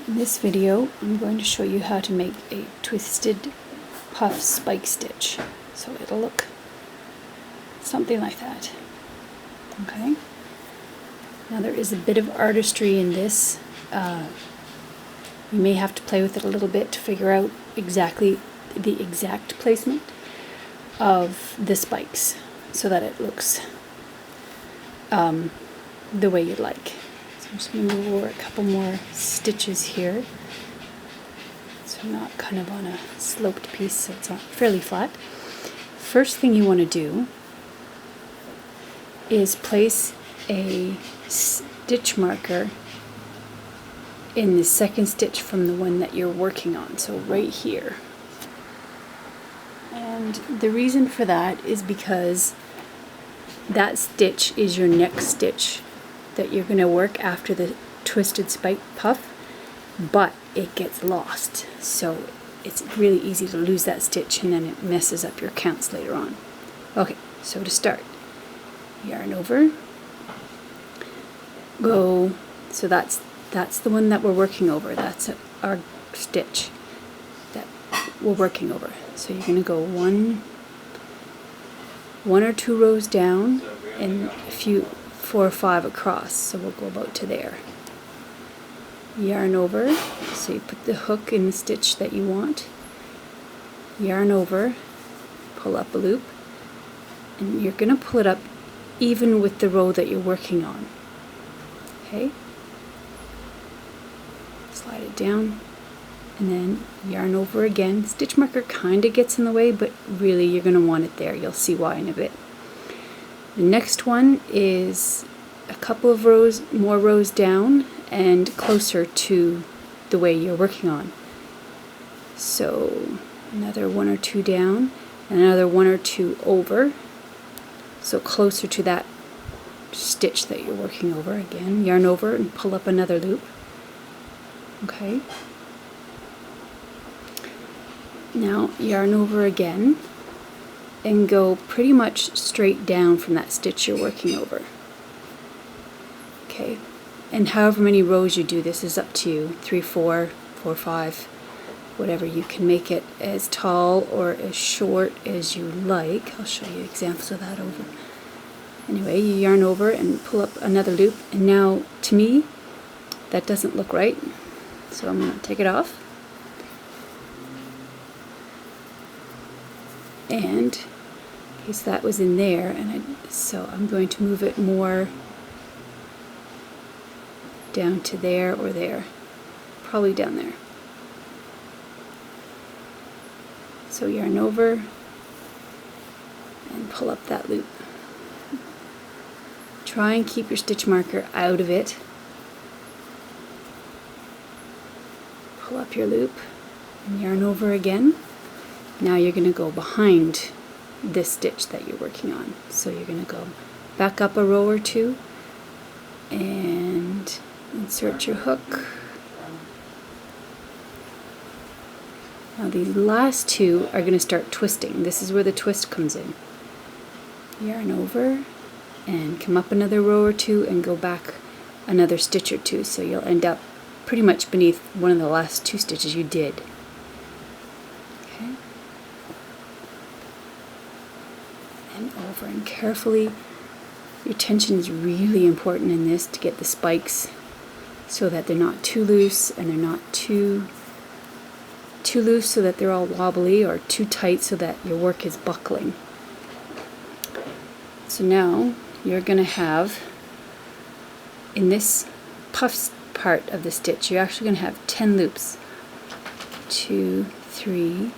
In this video, I'm going to show you how to make a twisted puff spike stitch. So it'll look something like that. Okay? Now there is a bit of artistry in this. You may have to play with it a little bit to figure out exactly the exact placement of the spikes so that it looks the way you'd like. So I'm just going to move over a couple more stitches here. So I'm not kind of on a sloped piece, so it's not fairly flat. First thing you want to do is place a stitch marker in the second stitch from the one that you're working on, so right here. And the reason for that is because that stitch is your next stitch that you're going to work after the twisted spike puff, but it gets lost. So it's really easy to lose that stitch and then it messes up your counts later on. Okay, so to start, yarn over, go, so that's the one that we're working over. That's our stitch that we're working over. So you're going to go one or two rows down and a few 4 or 5 across. So we'll go about to there. Yarn over, so you put the hook in the stitch that you want. Yarn over, pull up a loop, and you're going to pull it up even with the row that you're working on. Okay? Slide it down, and then yarn over again. Stitch marker kind of gets in the way, but really you're going to want it there. You'll see why in a bit. The next one is a couple of more rows down and closer to the way you're working on. So another 1 or 2 down, and another 1 or 2 over. So closer to that stitch that you're working over. Again, yarn over and pull up another loop. Okay. Now yarn over again and go pretty much straight down from that stitch you're working over. Okay, and however many rows you do, this is up to you. 3, 4, 4, 5, whatever. You can make it as tall or as short as you like. I'll show you examples of that over. Anyway, you yarn over and pull up another loop, and now to me that doesn't look right, so I'm going to take it off. And so that was in there, and so I'm going to move it more down to there or there, probably down there. So yarn over and pull up that loop. Try and keep your stitch marker out of it. Pull up your loop and yarn over again. Now you're going to go behind this stitch that you're working on. So you're going to go back up a row or 2 and insert your hook. Now these last 2 are going to start twisting. This is where the twist comes in. Yarn over and come up another row or 2 and go back another stitch or 2. So you'll end up pretty much beneath one of the last 2 stitches you did. Okay. And over and carefully. Your tension is really important in this to get the spikes so that they're not too loose and they're not too loose so that they're all wobbly, or too tight so that your work is buckling. So now you're going to have, in this puff part of the stitch, you're actually going to have 10 loops. 2, 3,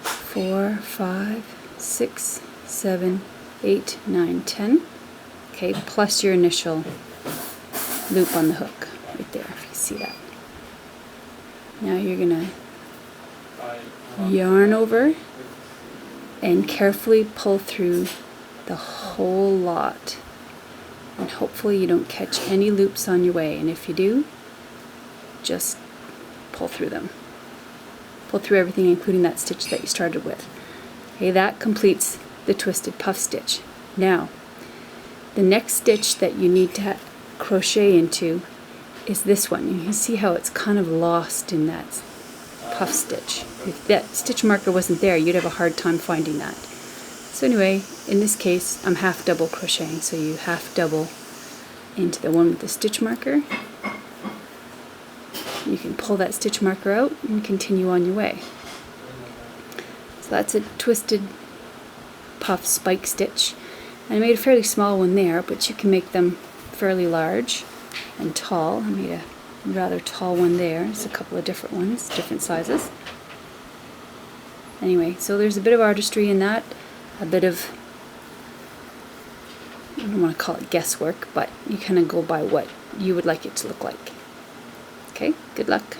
4, 5, 6, 7, 8, 9, 10. Okay, plus your initial loop on the hook right there, if you see that. Now you're going to yarn over and carefully pull through the whole lot, and hopefully you don't catch any loops on your way, and if you do, just pull through them. Pull through everything, including that stitch that you started with. Okay, that completes the twisted puff stitch. Now the next stitch that you need to crochet into is this one. You can see how it's kind of lost in that puff stitch. If that stitch marker wasn't there, you'd have a hard time finding that. So anyway, in this case, I'm half double crocheting, so you half double into the one with the stitch marker. You can pull that stitch marker out and continue on your way. So that's a twisted puff spike stitch. And I made a fairly small one there, but you can make them fairly large and tall. I made a rather tall one there. There's a couple of different ones, different sizes. Anyway, so there's a bit of artistry in that, a bit of, I don't want to call it guesswork, but you kind of go by what you would like it to look like. Okay, good luck.